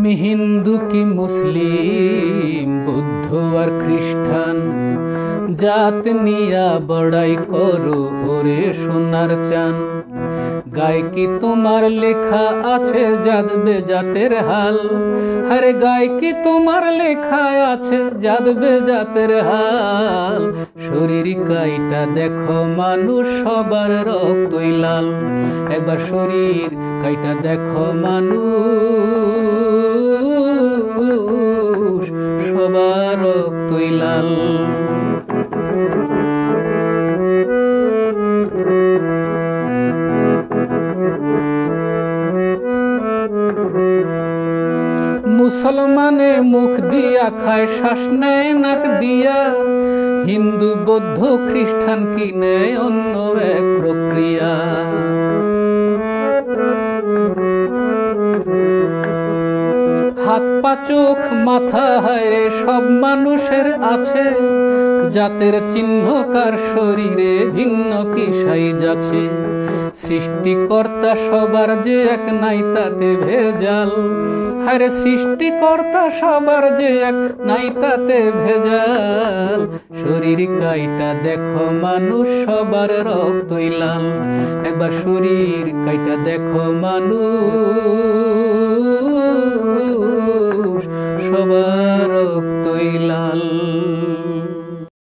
তুমি হিন্দু কি মুসলিম, বৌদ্ধ আর খ্রিস্টান, জাত নিয়া বড়াই করো ওরে সোনার চান। গায়ে কি তোমার লেখা আছে জাদবে জাতের হাল, আরে গায়ে কি তোমার লেখা আছে জাদবে জাতের হাল। শরীর কাইটা দেখো মানুষ সবার রক্তই লাল, একবার শরীর কাইটা দেখো মানুষ সবার রক্তই লাল। মুসলমানে মুখ দিয়া খায়, শ্বাস নেয় নাক দিয়া, হিন্দু বৌদ্ধ খ্রিস্টান কি নেয় অন্য এক প্রক্রিয়া। হাত পা চোখ মাথা হায় সব মানুষের আছে, জাতের চিহ্ন কার শরীরে ভিন্ন কি সাইজ আছে। সৃষ্টিকর্তা সবার যে এক নাই তাতে ভেজাল, আরে সৃষ্টিকর্তা সবার যে এক নাই তাতে ভেজাল। শরীর কাইটা দেখো মানুষ সবার রক্তই লাল, একবার শরীর কাইটা দেখো মানুষ সবার